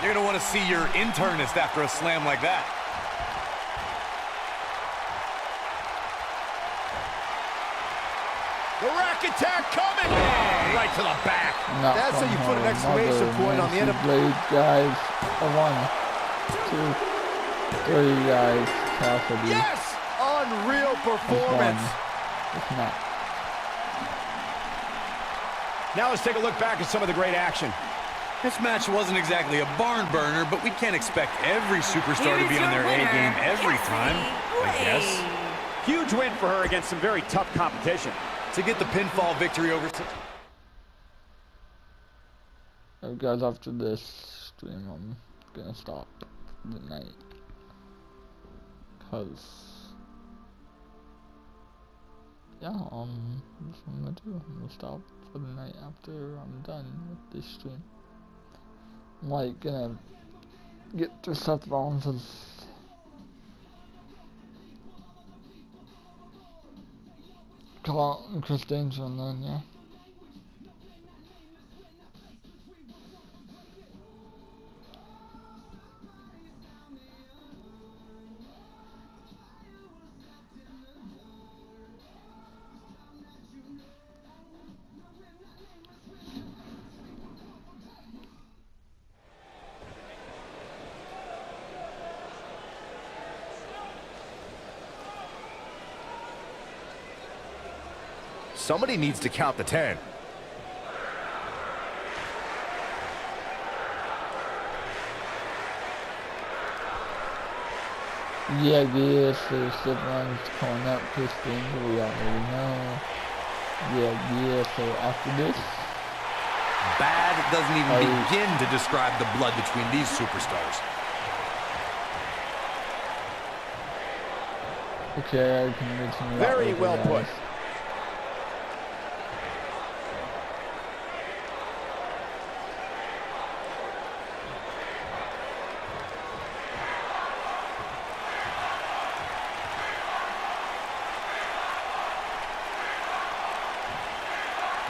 You're going to want to see your internist after a slam like that. The rack attack coming! Oh, right to the back. That's how you put an exclamation point on the end of Blade, guys. 1, 2, 3, guys. Cassidy. Yes! Unreal performance. It's not. Now let's take a look back at some of the great action. This match wasn't exactly a barn burner, but we can't expect every superstar to be on their A game every time, I guess. Huge win for her against some very tough competition. To get the pinfall victory over... Guys, after this stream, I'm gonna stop for the night. Cause... yeah, that's what I'm gonna do. I'm gonna stop for the night after I'm done with this stream. I'm like gonna get through Seth Rollins' call out and Chris Danger, and then yeah. Somebody needs to count the 10. Yeah, yes, so Seth Rollins calling out Chris Danger, we already know. Yeah, so after this... Bad doesn't even begin to describe the blood between these superstars. Okay, I can mention that. Very well put.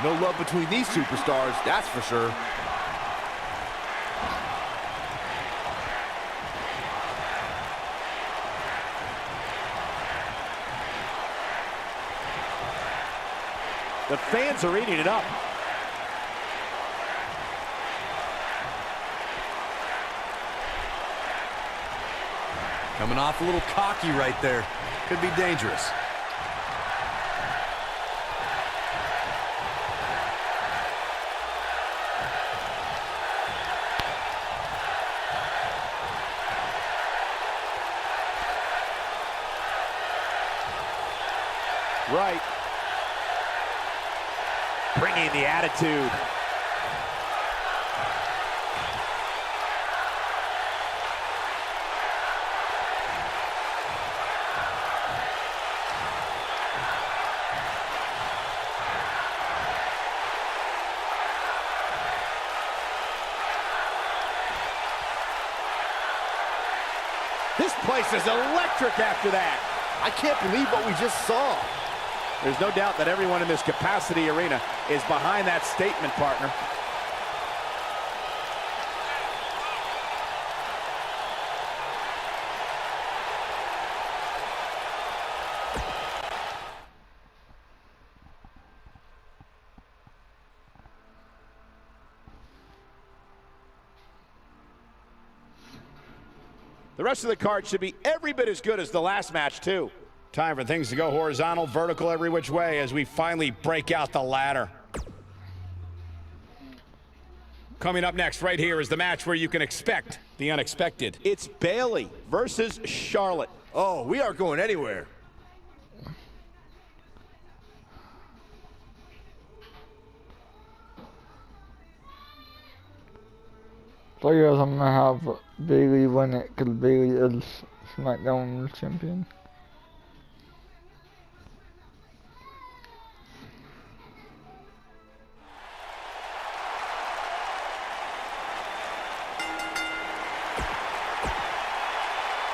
No love between these superstars, that's for sure. The fans are eating it up. Coming off a little cocky right there. Could be dangerous. Right. Bringing the attitude. This place is electric after that. I can't believe what we just saw. There's no doubt that everyone in this capacity arena is behind that statement, partner. The rest of the card should be every bit as good as the last match, too. Time for things to go horizontal, vertical, every which way as we finally break out the ladder. Coming up next right here is the match where you can expect the unexpected. It's Bayley versus Charlotte. Oh, we aren't going anywhere. So I guess I'm gonna have Bayley win it because Bayley is SmackDown champion.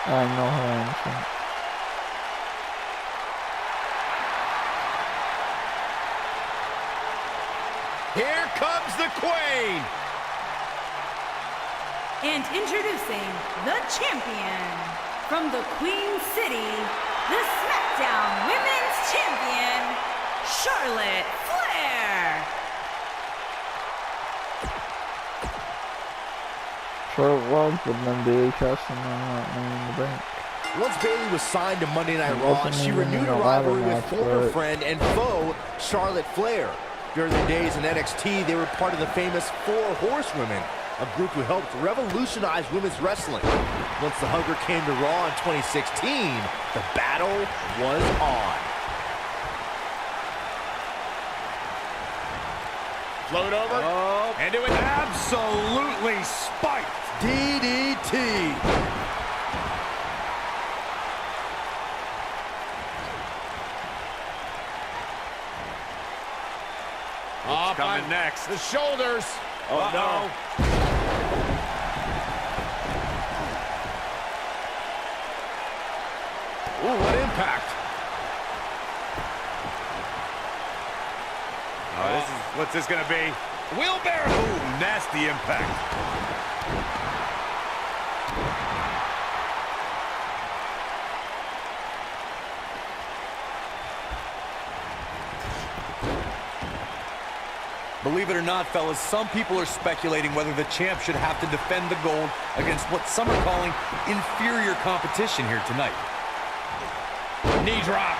I know her answer. Here comes the Queen. And introducing the champion from the Queen City, the SmackDown Women's Champion, Charlotte Flair. Sure it was, but then Bayley cashed in on that Money in the Bank. Once Bayley was signed to Monday Night Raw, she renewed a rivalry with former friend and foe Charlotte Flair. During their days in NXT, they were part of the famous Four Horsewomen, a group who helped revolutionize women's wrestling. Once the Hunger came to Raw in 2016, the battle was on. Float over, and do it. Absolutely spiked. DDT. What's coming next? The shoulders. Oh, no. Ooh, what impact. Oh, what's this going to be? Wheelbarrow. Ooh, nasty impact. Believe it or not, fellas, some people are speculating whether the champ should have to defend the gold against what some are calling inferior competition here tonight. Knee drop.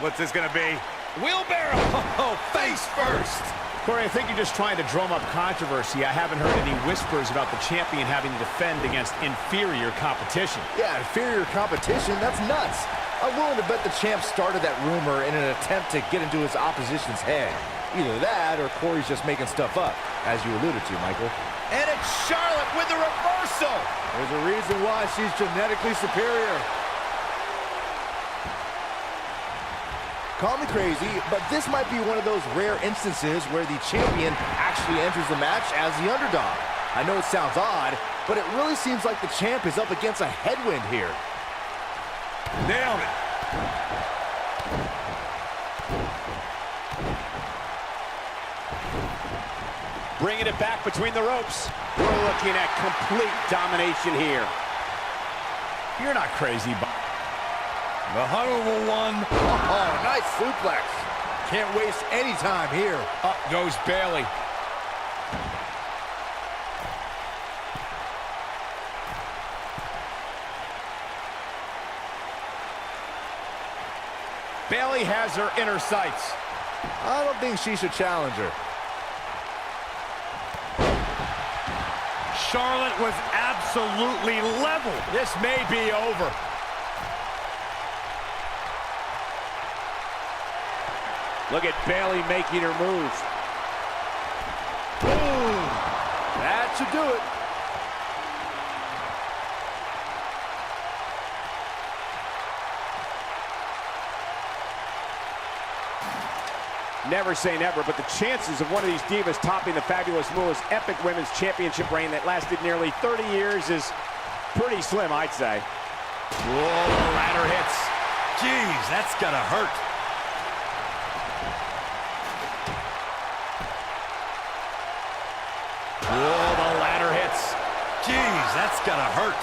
What's this going to be? Wheelbarrow. Oh, face first. Corey, I think you're just trying to drum up controversy. I haven't heard any whispers about the champion having to defend against inferior competition. Yeah, inferior competition? That's nuts. I'm willing to bet the champ started that rumor in an attempt to get into his opposition's head. Either that or Corey's just making stuff up, as you alluded to, Michael. And it's Charlotte with the reversal. There's a reason why she's genetically superior. Call me crazy, but this might be one of those rare instances where the champion actually enters the match as the underdog. I know it sounds odd, but it really seems like the champ is up against a headwind here. Nailed it. Bringing it back between the ropes. We're looking at complete domination here. You're not crazy, but The Honorable One. Oh, nice suplex. Can't waste any time here. up goes Bayley. Bayley has her inner sights. I don't think she should challenge her. Charlotte was absolutely leveled. This may be over. Look at Bayley making her moves. Boom! That should do it. Never say never, but the chances of one of these divas topping the Fabulous Moolah's epic women's championship reign that lasted nearly 30 years is pretty slim, I'd say. Whoa, ladder hits. Jeez, that's gotta hurt. Whoa, the ladder hits. Jeez, that's gotta hurt.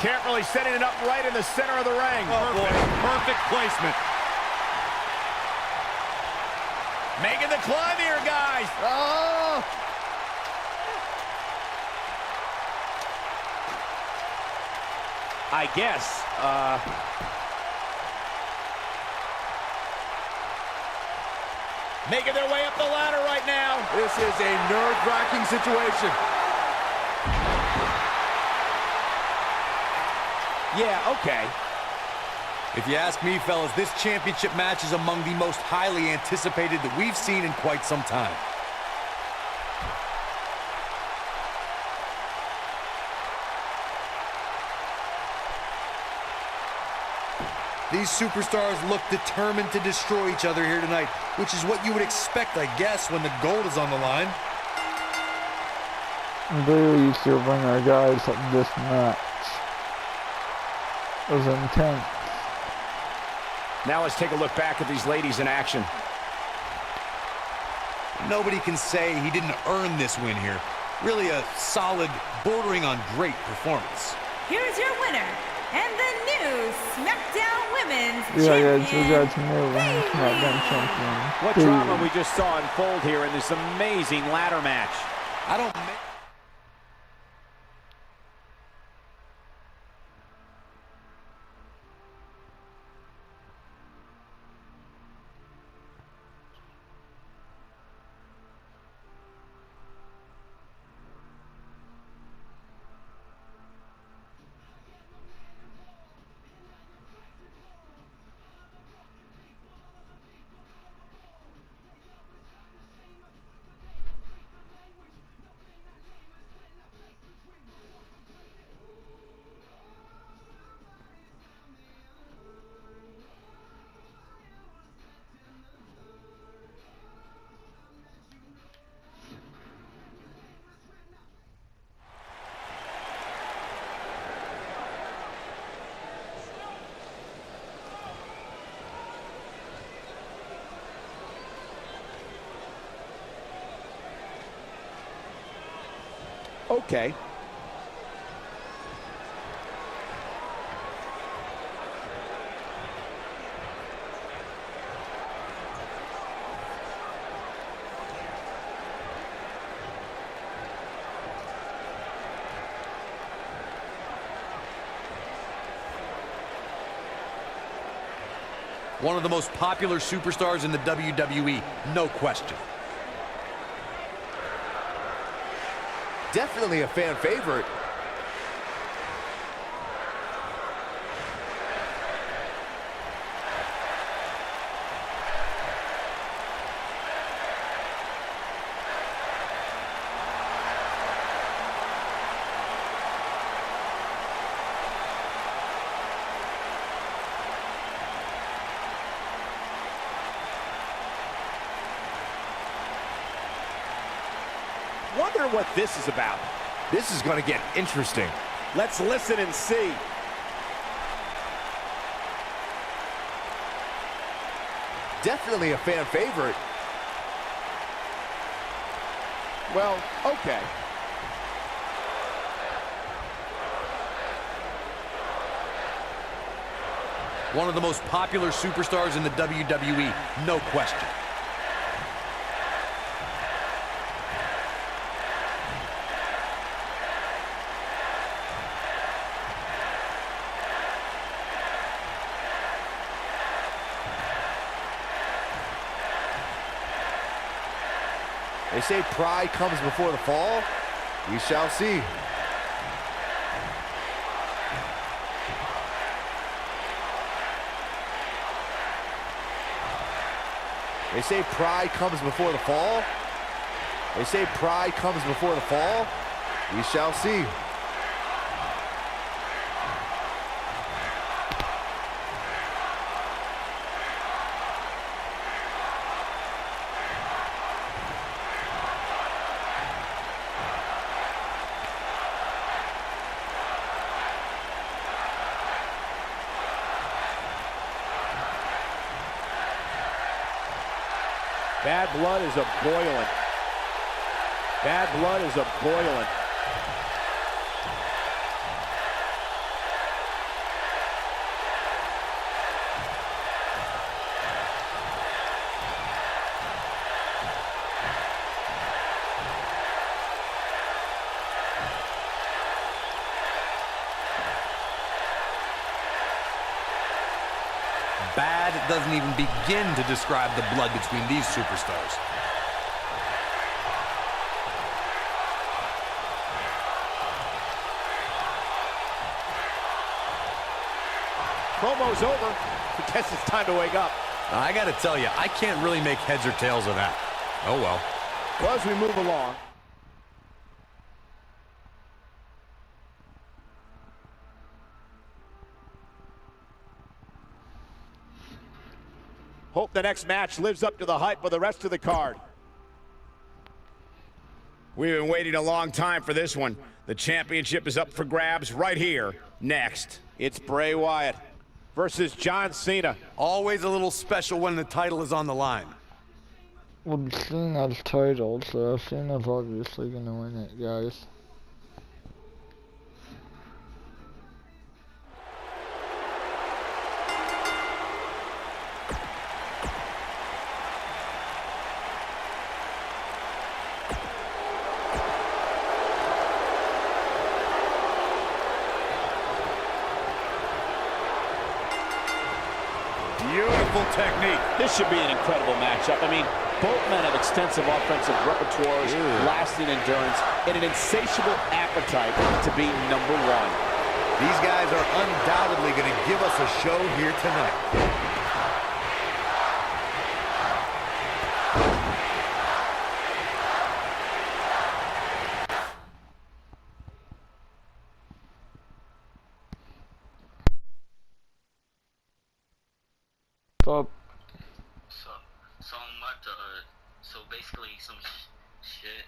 Can't really setting it up right in the center of the ring. Oh, boy, perfect placement. Making the climb here, guys. Oh! I guess, making their way up the ladder right now. This is a nerve-wracking situation. Yeah, okay. If you ask me, fellas, this championship match is among the most highly anticipated that we've seen in quite some time. These superstars look determined to destroy each other here tonight, which is what you would expect, I guess, when the gold is on the line. I'm very used to bring our guys at this match. It was intense. Now let's take a look back at these ladies in action. Nobody can say he didn't earn this win here. Really a solid, bordering on great performance. Here's your winner, and the new SmackDown Women's Champion, Guys, we got some new SmackDown champion. What drama we just saw unfold here in this amazing ladder match. I don't... Okay. One of the most popular superstars in the WWE, no question. Definitely a fan favorite. Wonder what this is about. This is going to get interesting. Let's listen and see. Definitely a fan favorite. Well, okay. One of the most popular superstars in the WWE, no question. They say pride comes before the fall. We shall see. They say pride comes before the fall. They say pride comes before the fall. We shall see. Bad blood is a-boiling. Bad blood is a-boiling. Bad doesn't even begin to describe the blood between these superstars. Promo's over. I guess it's time to wake up. I gotta tell you, I can't really make heads or tails of that. Oh well. Well, as we move along. Hope the next match lives up to the hype of the rest of the card. We've been waiting a long time for this one. The championship is up for grabs right here, next. It's Bray Wyatt versus John Cena. Always a little special when the title is on the line. Well, Cena's title, so Cena's obviously gonna win it, guys. Beautiful technique. This should be an incredible matchup. I mean, both men have extensive offensive repertoires, lasting endurance, and an insatiable appetite to be number one. These guys are undoubtedly going to give us a show here tonight. Stop. So basically some shit,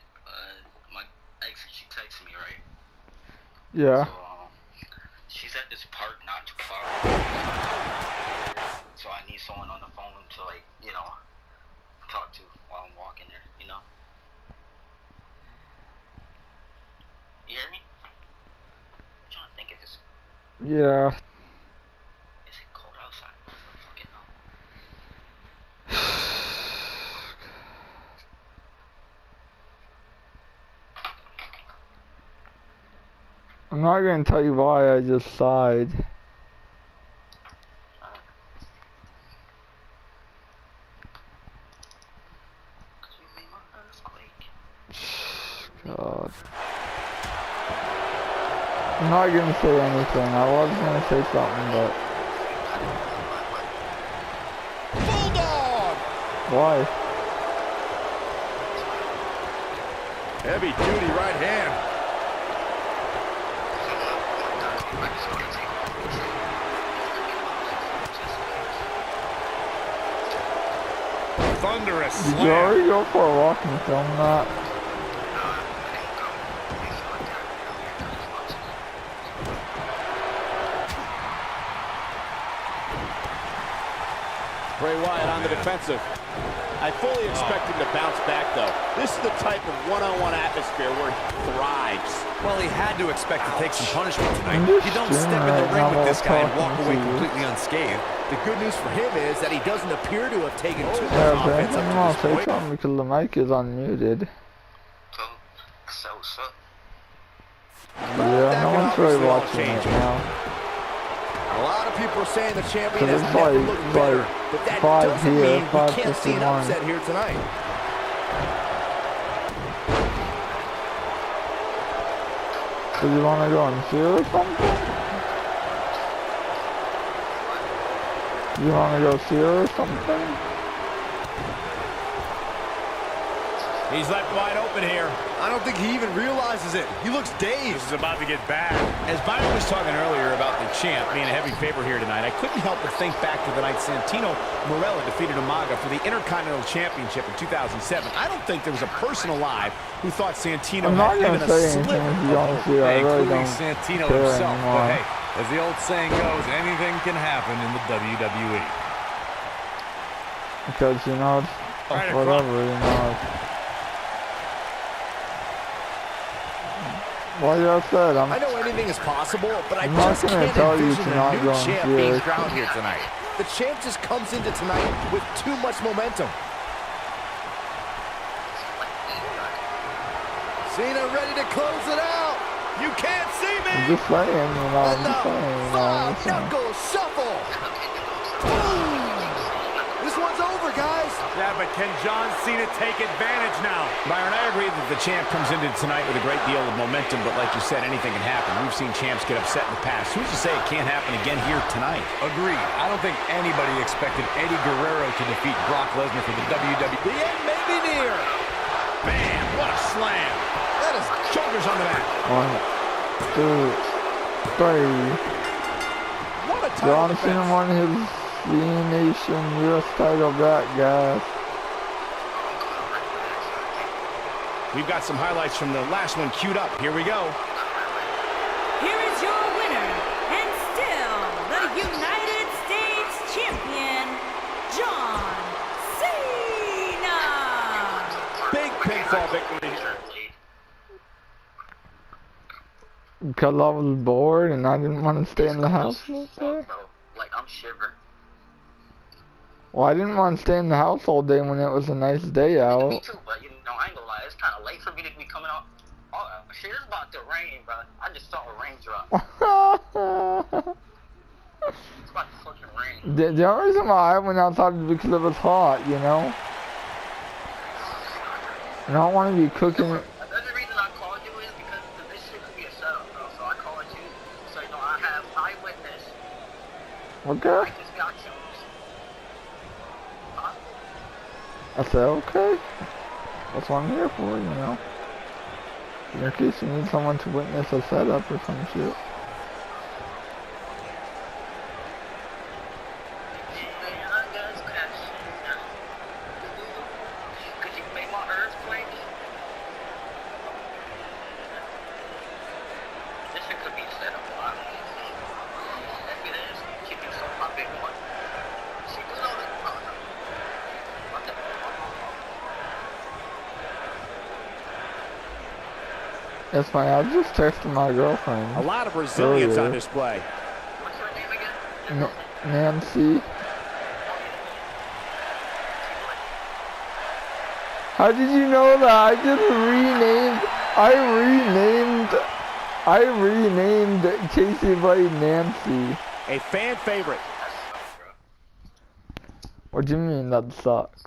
my ex, she texted me, right? Yeah. So, she's at this park not too far. So I need someone on the phone to, like, you know, talk to while I'm walking there, you know? You hear me? I'm trying to think of this. Yeah. Is it cold outside? I don't fucking know. I'm not gonna tell you why I just sighed. God. I'm not gonna say anything. I was gonna say something, but Bulldog! why? Heavy duty right hand. Thunderous Did you slam. already go for a walk and film that? Bray Wyatt on the defensive. I fully expect him to bounce back, though. This is the type of one-on-one atmosphere where he thrives. Well, he had to expect to take some punishment tonight. I'm just You don't doing step in the right ring now with this guy and while walk away talking to you. completely unscathed. The good news for him is that he doesn't appear to have taken too much Yeah, but offense I'm up gonna to say this point. something because the mic is unmuted. So what's up? Yeah, no one's really obviously all watching it changed. now. A lot of people are saying the champion So has it's never like- looked better, like but that 5 doesn't here, mean we 5 can't see an 51. upset here tonight. Do you wanna go and see or something? Do you wanna go see or something? He's left wide open here. I don't think he even realizes it. He looks dazed. This is about to get bad. As Byron was talking earlier about the champ being a heavy favorite here tonight, I couldn't help but think back to the night Santino Marella defeated Umaga for the Intercontinental Championship in 2007. I don't think there was a person alive who thought Santino I'm not had gonna even a say anything sliver if of you don't hope. see it. I really Including don't Santino care himself. anymore. But hey, as the old saying goes, anything can happen in the WWE. Because, you know, it's Right whatever, you know. Like I said, I know anything is possible, but I I'm not just gonna can't tell you envision to a not new go and champ see being it. crowned here tonight. The champ just comes into tonight with too much momentum. Cena ready to close it out. You can't see me. I'm just saying, you know, I'm And just the saying, you know, I'm just saying. knuckle shuffle. Boom. This one's over, guys. Yeah, but can John Cena take advantage now? Byron, I agree that the champ comes into tonight with a great deal of momentum, but like you said, anything can happen. We've seen champs get upset in the past. Who's to say it can't happen again here tonight? Agreed. I don't think anybody expected Eddie Guerrero to defeat Brock Lesnar for the WWE. The end may be near. Man, what a slam. That is Shoulders on the mat. 1, 2, 3. what a title John defense. Cena won his Nation US title back, guys. We've got some highlights from the last one queued up. Here we go. Here is your winner, and still the United States champion, John Cena. Big pinfall victory. Because I was bored and I didn't want to stay in the house all day. Like, I'm shivering. Well, I didn't want to stay in the house all day when it was a nice day Me out. too, but you know, I ain't gonna lie, it's kind of late for me to be coming out. Oh, shit, it's about to rain, bro. I just saw a raindrop. It's about to fucking rain. The only reason why I went outside is because it was hot, you know? And I don't want to be cooking. The other reason I called you is because this shit could be a setup, bro. So I called you, so you know I have eyewitness. Okay. I just got you. Huh? I said, okay. That's what I'm here for, you know? In case you need someone to witness a setup or some shit. Could you make my earthquake? This shit could be a setup, bro. If it is, keep it so my big one. See, you know this. What the? Yes, man, I was just texting my girlfriend. A lot of resilience Earlier. on display. What's your name again? Nancy. How did you know that? I renamed Casey Blade Nancy. A fan favorite. What do you mean that sucks?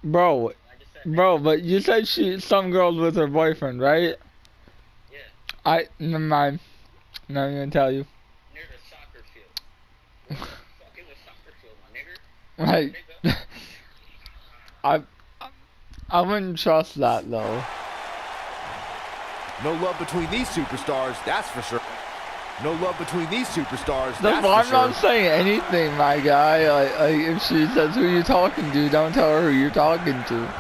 Bro, I just said, bro, but you said some girls with her boyfriend, right? yeah, Never mind. Not even gonna tell you. near the soccer field. Fucking the soccer field, my nigga. Like, I wouldn't trust that though. No love between these superstars, that's for sure. No love between these superstars, That's that's why for I'm sure. not saying anything, my guy. Like, if she says who you're talking to, don't tell her who you're talking to.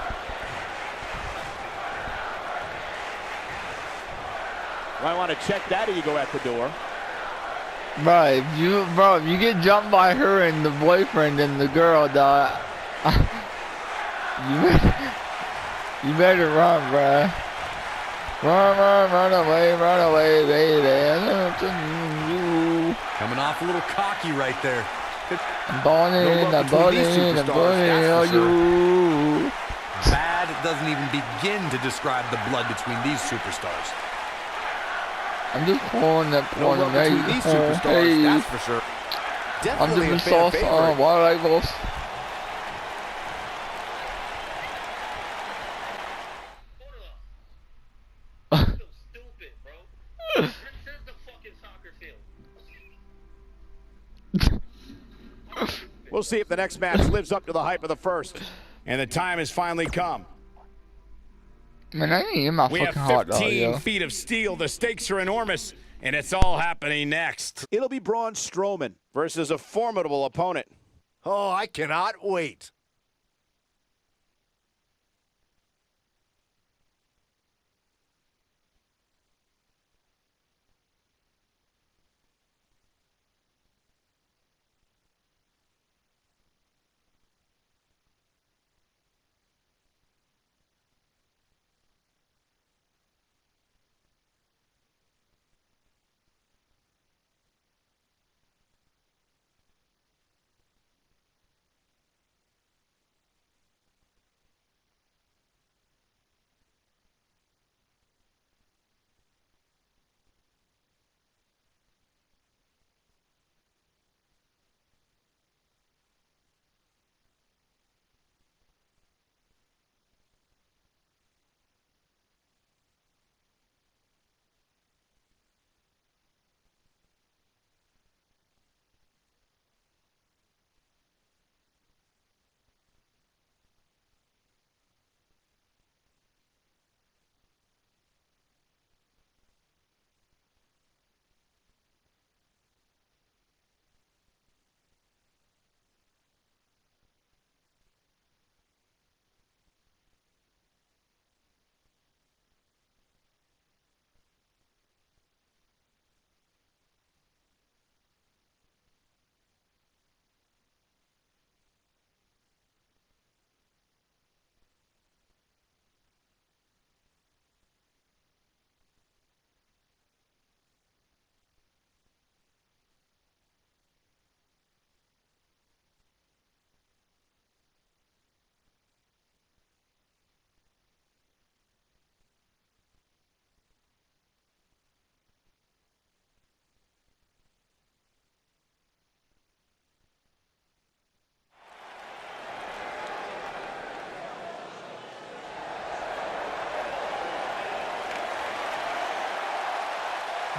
Might want to check that ego at the door. Bro, if you get jumped by her and the boyfriend and the girl, dog, you better run, bro. Run away, baby. Coming off a little cocky right there. I'm balling, love between these superstars, that's for you. Bad doesn't even begin to describe the blood between these superstars. I'm just pulling that No point love of between these superstars, hey, that's for sure. I'm Definitely dipping a fan sauce favorite. on water like this. Hold on. So stupid, bro. This is the fucking soccer field. We'll see if the next match lives up to the hype of the first. And the time has finally come. Man, I need my We fucking have hot dog, 15 yo. feet of steel. The stakes are enormous, and it's all happening next. It'll be Braun Strowman versus a formidable opponent. Oh, I cannot wait.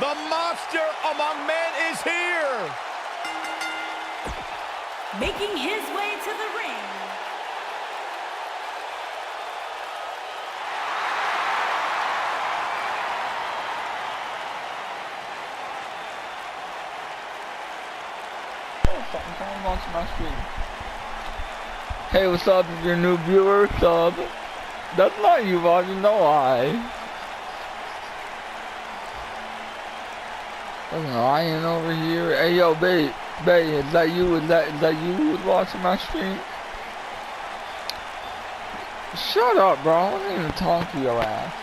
The monster among men is here. Making his way to the ring, Someone watching my stream. Hey, what's up? If you're a new viewer, sub. That's not you, watching, no lie. Fucking lying over here. Hey, yo, babe, is that you? Is that you who was watching my stream? Shut up, bro. I wasn't even talking to your ass.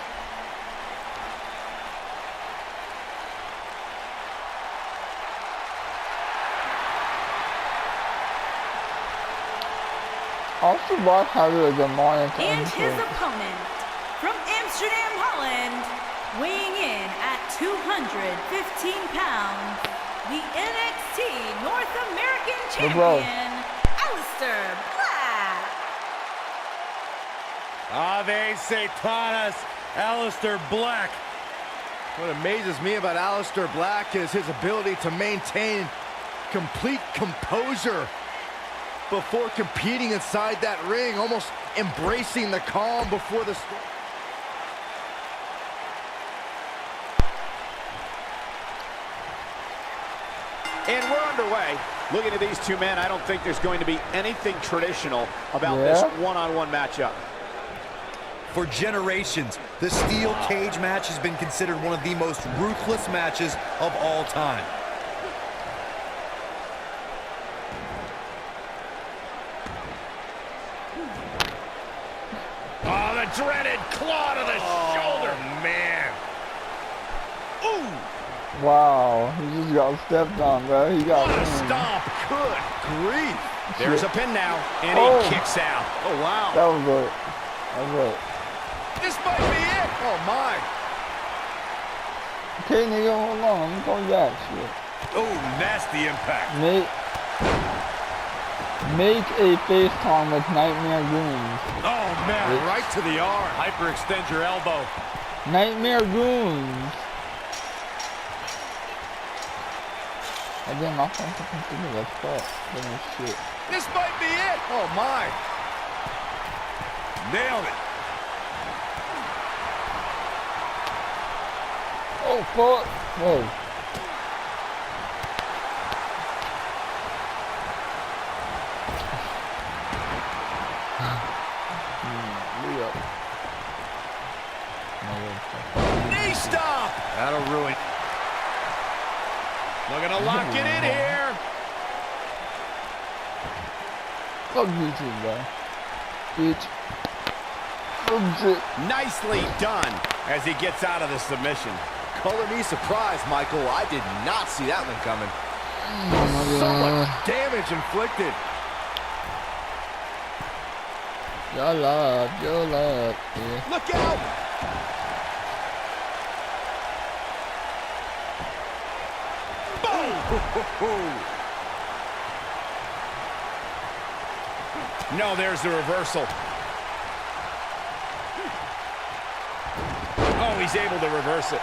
Also, watch how there's a monitor. and his opponent from Amsterdam, Holland, weighing in at 215 pounds, the NXT North American Bro. Champion, Aleister Black. Ave Satanas, Aleister Black. What amazes me about Aleister Black is his ability to maintain complete composure before competing inside that ring, almost embracing the calm before the storm. And we're underway. Looking at these two men, I don't think there's going to be anything traditional about this one-on-one matchup. For generations, the steel cage match has been considered one of the most ruthless matches of all time. Oh, the dreaded claw to the shoulder. Man. Ooh. Wow, he just got stepped on, bro. He got What a pinned. stomp. Good grief. There's a pin now, and Oh. he kicks out. Oh, wow. That was it. That was it. This might be it. Oh, my. Okay, nigga, hold on. I'm coming back. Shit. Oh, nasty impact. Make a FaceTime with Nightmare Goons. Oh, man, right to the arm. Hyperextend your elbow. Nightmare Goons. I didn't know fucking think of that spot. Shit. This might be it. Oh, my. Nailed it. Oh, fuck. Whoa. Knee stomp. That'll ruin. Looking to lock it in here. Fuck you too, bro. Bitch. Oh, shit. Nicely done as he gets out of the submission. Color me surprised, Michael. I did not see that one coming. Oh, So my God. much damage inflicted. Your love, yeah. Look out. No, there's the reversal. Oh, he's able to reverse it.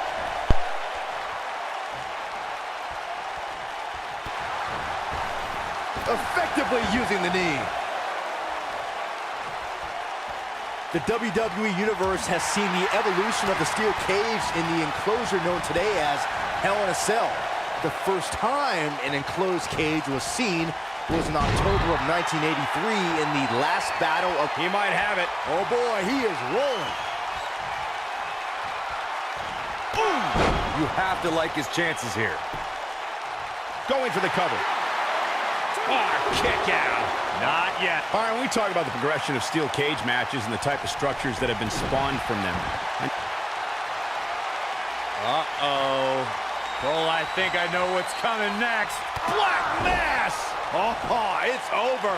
Effectively using the knee. The WWE Universe has seen the evolution of the steel cage in the enclosure known today as Hell in a Cell. The first time an enclosed cage was seen was in October of 1983 in the last battle of... He might have it. Oh boy, he is rolling. You have to like his chances here. Going for the cover. Kick out. Not yet. All right, when we talk about the progression of steel cage matches and the type of structures that have been spawned from them. Uh-oh. Cole, I think I know what's coming next. Black Mass! Oh, it's over.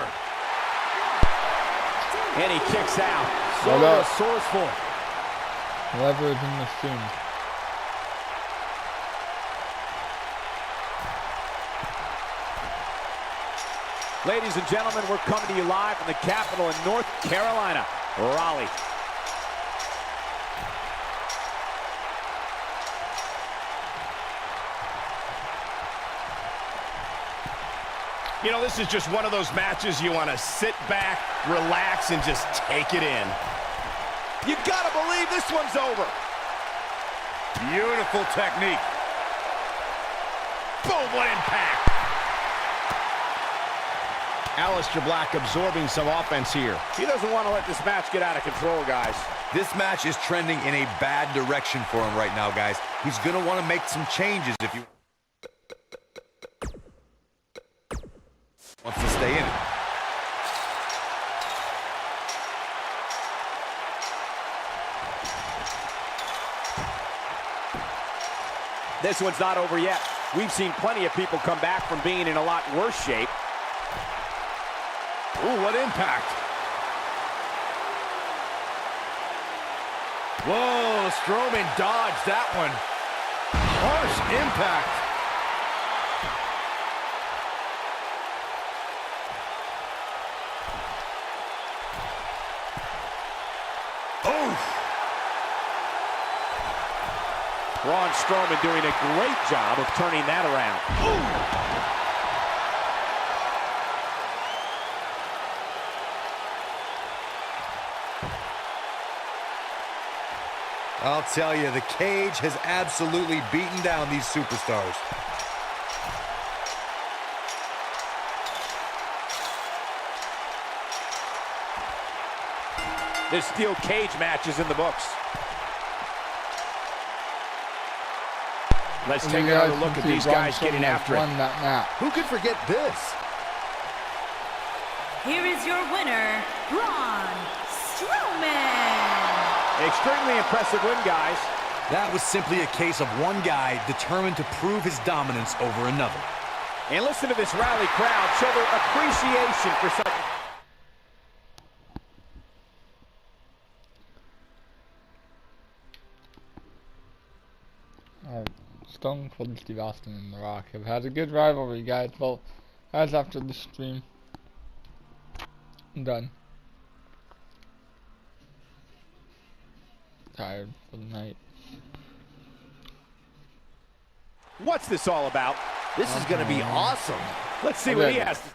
And he kicks out. So resourceful. Whoever is in the scene. Ladies and gentlemen, we're coming to you live from the capital in North Carolina, Raleigh. You know, this is just one of those matches you want to sit back, relax, and just take it in. You gotta believe this one's over. Beautiful technique. Boom, what impact. Aleister Black absorbing some offense here. He doesn't want to let this match get out of control, guys. This match is trending in a bad direction for him right now, guys. He's going to want to make some changes if he wants to stay in it. This one's not over yet. We've seen plenty of people come back from being in a lot worse shape. Ooh, what impact. Whoa, Strowman dodged that one. Harsh impact. Braun Strowman doing a great job of turning that around. I'll tell you, the cage has absolutely beaten down these superstars. This steel cage match is in the books. Let's take another look at these guys getting after it. Who could forget this? Here is your winner, Braun Strowman. Extremely impressive win, guys. That was simply a case of one guy determined to prove his dominance over another. And listen to this rally crowd show their appreciation for such. Stone Cold Steve Austin and The Rock have had a good rivalry, guys. Well, as after the stream, I'm done. Tired for the night. What's this all about? This is going to be awesome. Let's see what he has to.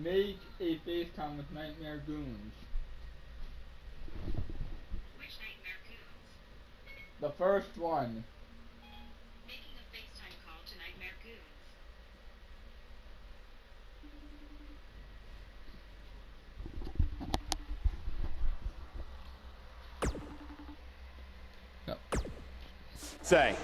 Make a FaceTime with Nightmare Goons. Which Nightmare Goons? The first one. Making a FaceTime call to Nightmare Goons. No. Say.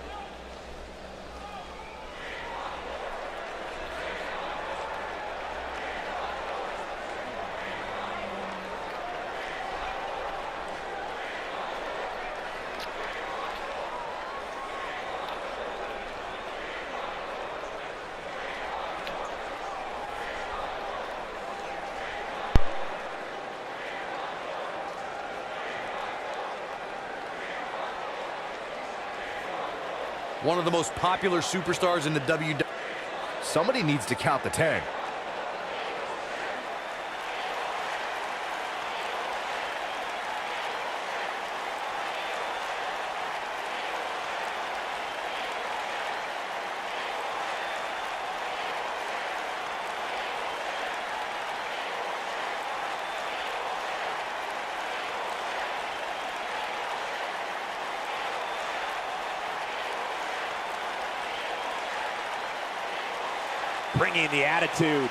One of the most popular superstars in the WWE. Somebody needs to count the 10. Bringing the attitude.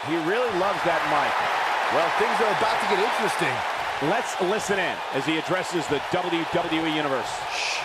He really loves that mic. Well, things are about to get interesting. Let's listen in as he addresses the WWE Universe. Shh.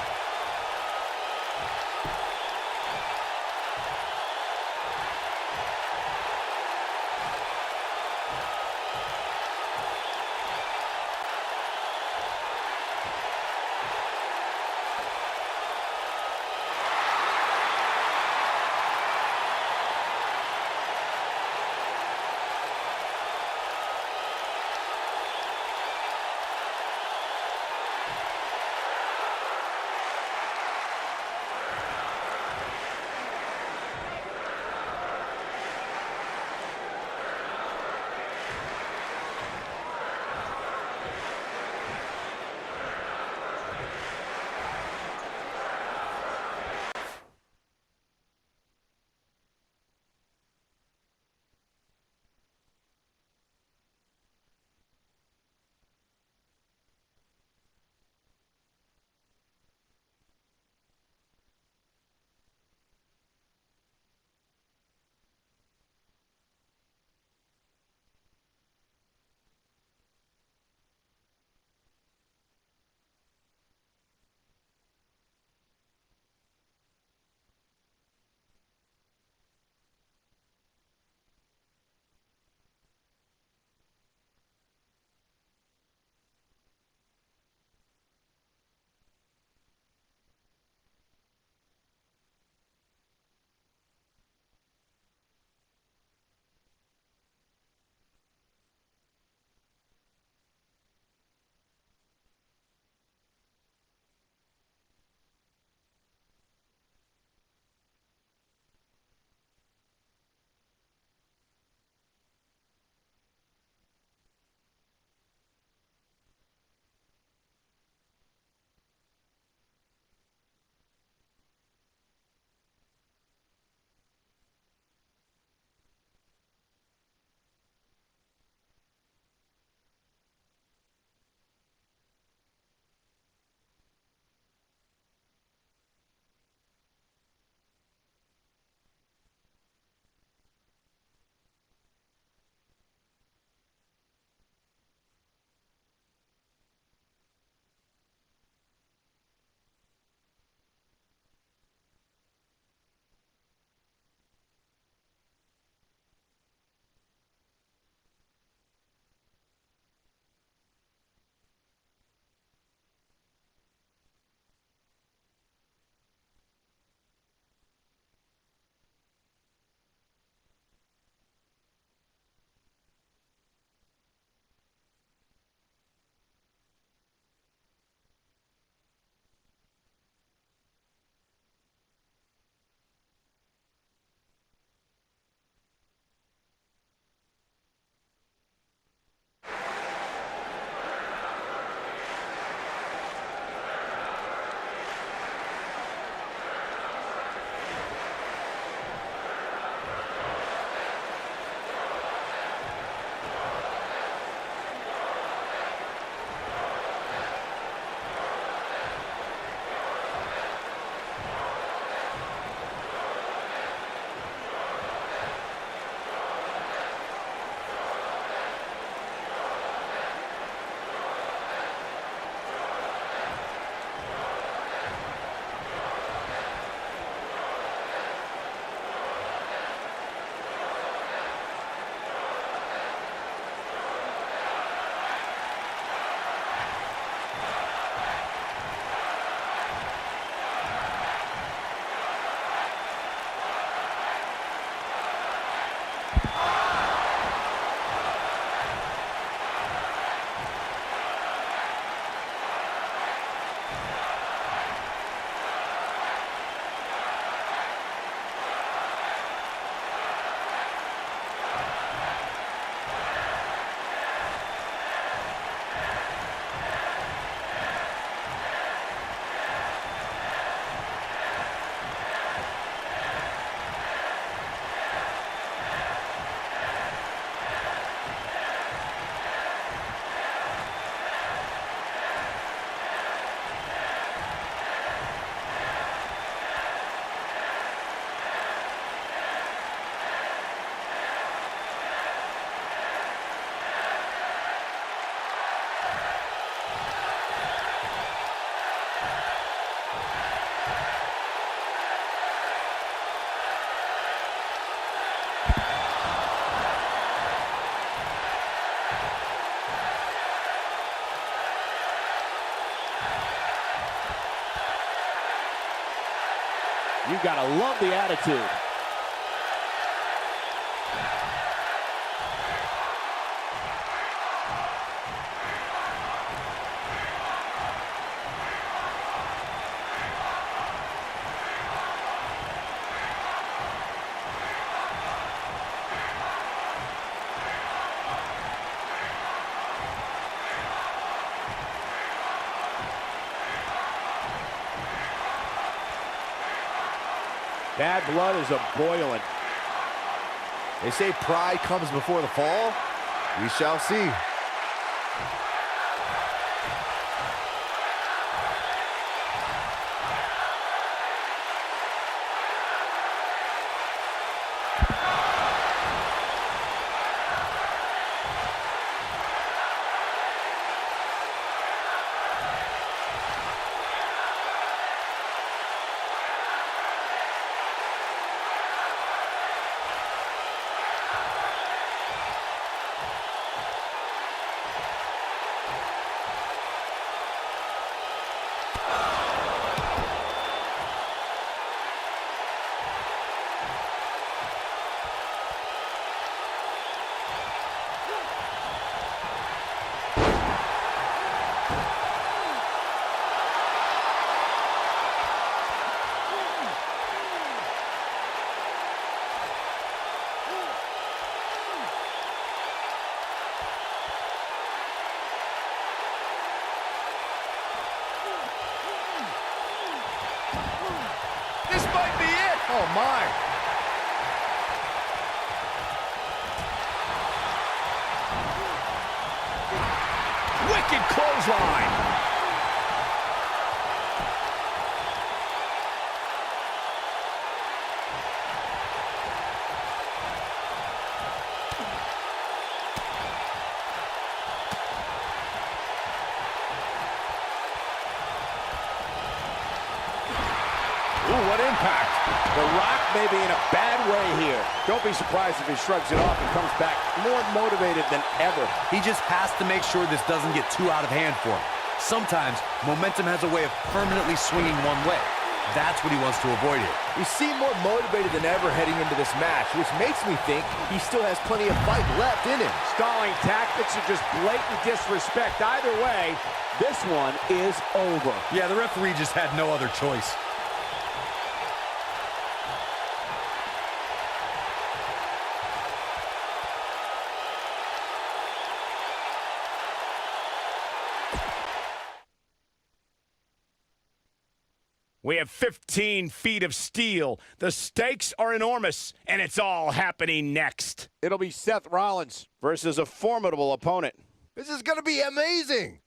You gotta love the attitude. Bad blood is a-boiling. They say pride comes before the fall. We shall see. This might be it. Oh, my. Wicked clothesline. Ooh, what impact. The Rock may be in a bad way here. Don't be surprised if he shrugs it off and comes back more motivated than ever. He just has to make sure this doesn't get too out of hand for him. Sometimes momentum has a way of permanently swinging one way. That's what he wants to avoid here. He seemed more motivated than ever heading into this match, which makes me think he still has plenty of fight left in him. Stalling tactics or just blatant disrespect. Either way, this one is over. Yeah, the referee just had no other choice. We have 15 feet of steel. The stakes are enormous, and it's all happening next. It'll be Seth Rollins versus a formidable opponent. This is going to be amazing.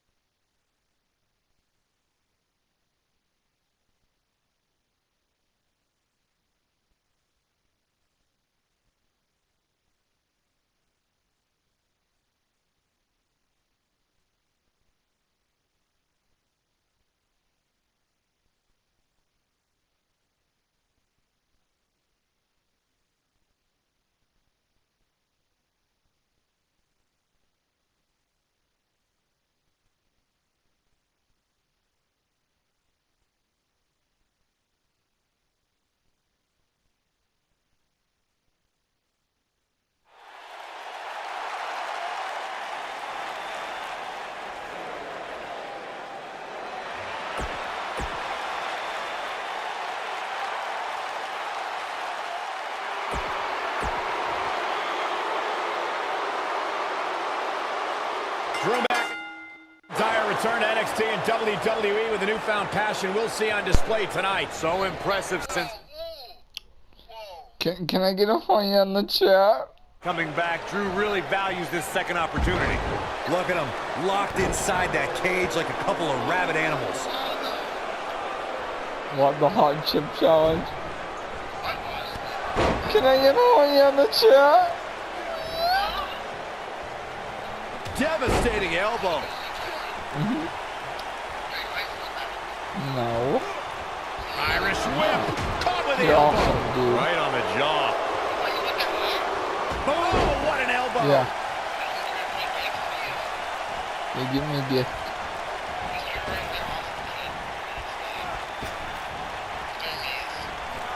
Drew McIntyre return to NXT and WWE with a newfound passion we'll see on display tonight. So impressive since Can I get a point on the chat? coming back. Drew really values this second opportunity. Look at him, locked inside that cage like a couple of rabid animals. What, the hot chip challenge? Can I get a point on the chat? Devastating elbow. No. Irish whip. Caught with the You're elbow. awesome, dude. Right on the jaw. Oh, what an elbow. Yeah. They give me a gift.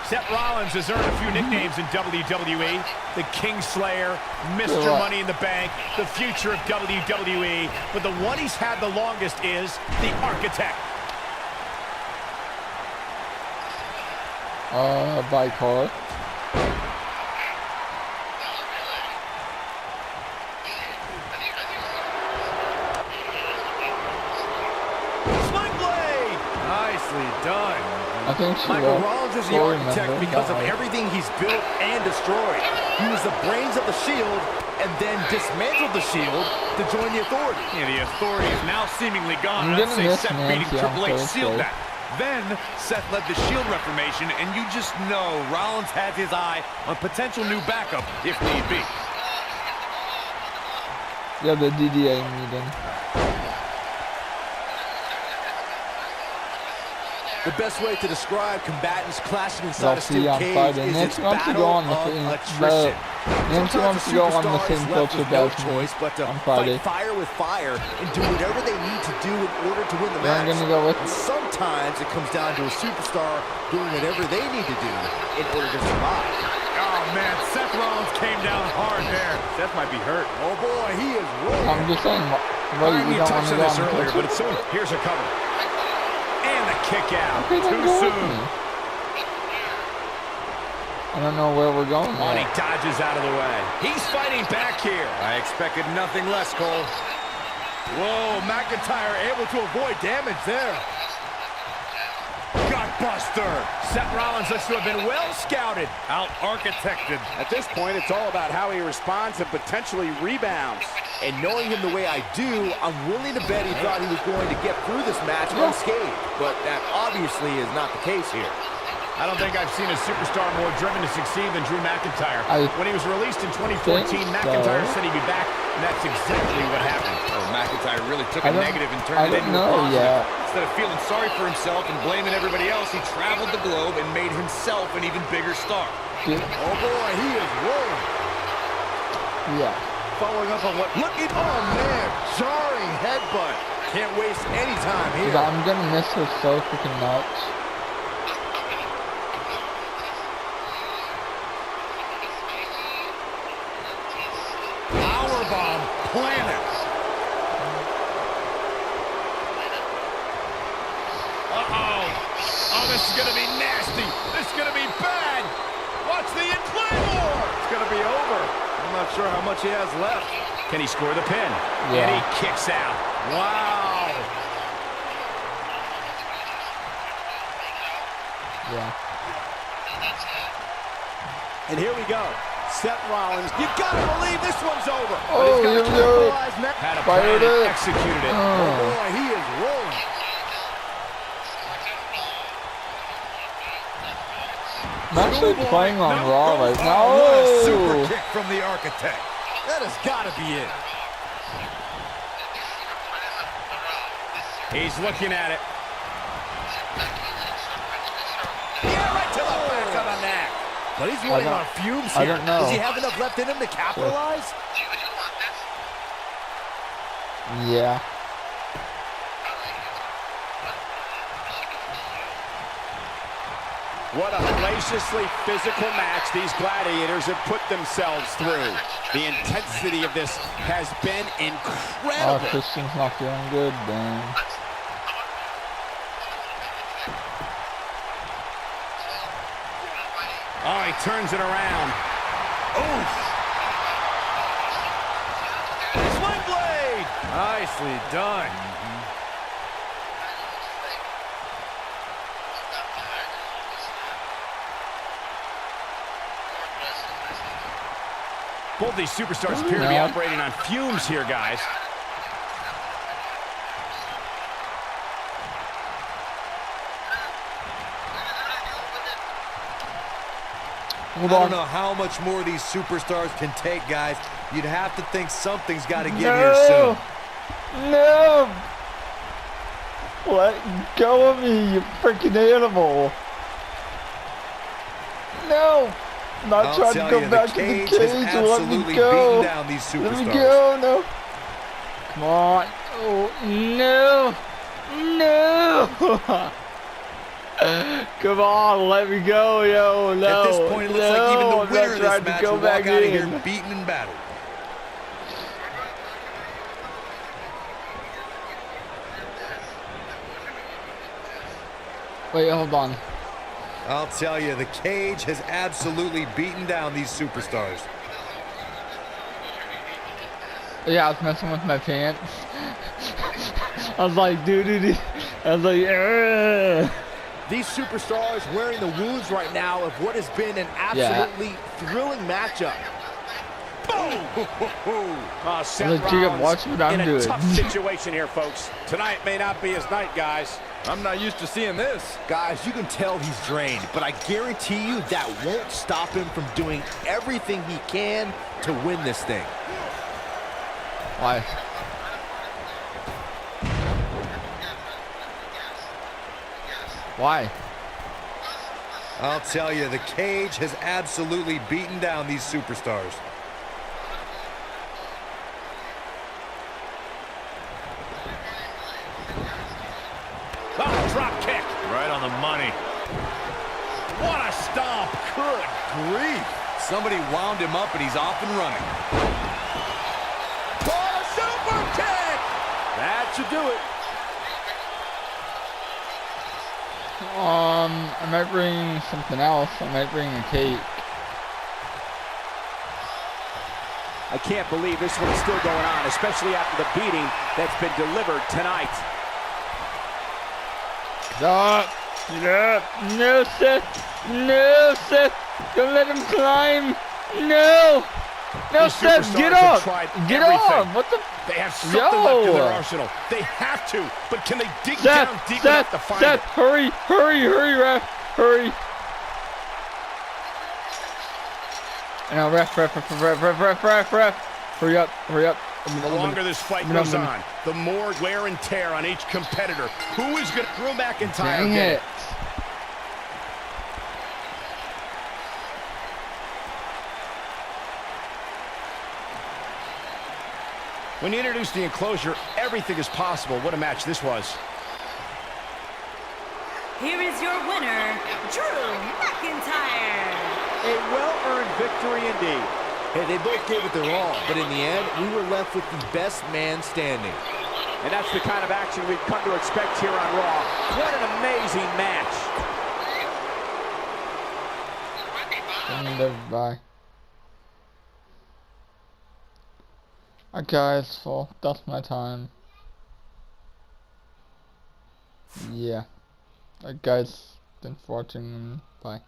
Seth Rollins has earned a few nicknames in WWE. The Kingslayer, Mr. Yeah. Money in the Bank, the future of WWE. But the one he's had the longest is the Architect. By car. Sling Blade! Nicely done. I think she Michael will. Rollins is the Sorry, architect remember because of that. everything he's built and destroyed. He was the brains of the Shield and then dismantled the Shield to join the Authority. Yeah, the Authority is now seemingly gone. I'm I'd gonna say miss Seth beating Nancy on Triple H Thursday. sealed that. Then Seth led the Shield Reformation, and you just know Rollins has his eye on potential new backup if need be. Yeah, the DDA meeting. The best way to describe combatants clashing inside a They'll see steel on cage Friday. is Nancy its wants to go battle on the of same. attrition. Nancy Sometimes wants a to go on the superstar same is left culture with no as me choice but to on Friday. fight fire with fire and do whatever they need to do in order to win the Yeah, I'm match. gonna go with. And sometimes it comes down to a superstar doing whatever they need to do in order to survive. Oh, man, Seth Rollins came down hard there. Seth might be hurt. Oh boy, he is rolling. I'm just saying. All Wait, right, we you don't want touched to on go this on the earlier, but culture? it's so here's a cover. And the kick out. Okay, then Too go with soon. me. I don't know where we're going Money yet. dodges out of the way. He's fighting back here. I expected nothing less, Cole. Whoa, McIntyre able to avoid damage there. Gutbuster. Seth Rollins looks to have been well scouted. Out-architected. At this point, it's all about how he responds and potentially rebounds. And knowing him the way I do, I'm willing to bet he thought he was going to get through this match unscathed. But that obviously is not the case here. I don't think I've seen a superstar more driven to succeed than Drew McIntyre. I When he was released in 2014, McIntyre so. said he'd be back, and that's exactly what happened. Oh, McIntyre really took I a don't- negative and I turned it don't into a know positive. yet. Instead of feeling sorry for himself and blaming everybody else, he traveled the globe and made himself an even bigger star. Get, Oh boy, he is rolling. yeah. Following up on what, oh man, jarring headbutt. Can't waste any time here. I'm gonna miss her so freaking much. Powerbomb planet. Uh-oh. Oh, this is going to be nasty. This is going to be bad. Watch the Claymore. It's gonna be over. I'm not sure how much he has left. Can he score the pin? Yeah. And he kicks out. Wow. Yeah. And here we go. Seth Rollins, you gotta believe this one's over. Oh, here we go. Had a Fired plan and it. executed it. Oh boy, he is rolling. I'm actually playing on Raw right now. Oh, what a super Oh! kick from the Architect. That has gotta be it. He's looking at it. Yeah, right to the back of the neck. But he's running on fumes here. I don't know. Does he have enough left in him to capitalize? Yeah. What a hellaciously physical match these gladiators have put themselves through. The intensity of this has been Oh, incredible. Christian's not feeling good, dang. Oh, he turns it around. Oof. Sling Blade. Nicely done. Both these superstars appear to be operating on fumes here, guys. Hold I on. don't know how much more these superstars can take, guys. You'd have to think something's got to give here No! soon. No! Let go of me, you freaking animal! No! Not I'll trying to tell go you, back the to the cage cage has and let absolutely me go! beaten down these Let superstars. me go, no! Come on! Oh, no! No! Come on, let me go, yo. No, At this point, it looks like even the I'm winner not of trying this match to go will walk back out of in. here beaten and battered. Wait, hold on. I'll tell you, the cage has absolutely beaten down these superstars. Yeah, I was messing with my pants. I was like, dude. I was like, Ugh. These superstars wearing the wounds right now of what has been an absolutely thrilling matchup. Oh, Seth Like, you can watch Rollins what I'm in a doing. tough situation here, folks. Tonight may not be his night, guys. I'm not used to seeing this. Guys, you can tell he's drained, but I guarantee you that won't stop him from doing everything he can to win this thing. Why? Why? I'll tell you, the cage has absolutely beaten down these superstars. Oh, drop kick. Right on the money. What a stomp. Good grief. Somebody wound him up and he's off and running. Oh, super kick! That should do it. I might bring something else. I might bring a cake. I can't believe this one's still going on, especially after the beating that's been delivered tonight. Stop! No, Seth! No, Seth! Don't let him climb! No! No, These Seth, superstars get have up! tried Get everything. off! What the? They have something left in their Yo! arsenal. They have to, but can they dig down deep enough to find Seth, it? hurry, ref, hurry! Now, ref, hurry up. The longer this fight goes on, the more wear and tear on each competitor. Who is going to Drew McIntyre Dang get it! it? When you introduce the enclosure, everything is possible. What a match this was. Here is your winner, Drew McIntyre. A well-earned victory indeed. Hey, they both gave it their all, but in the end, we were left with the best man standing. And that's the kind of action we've come to expect here on Raw. What an amazing match. Bye. Alright guys, well, that's my time. Yeah. Alright guys, thanks for watching, and bye.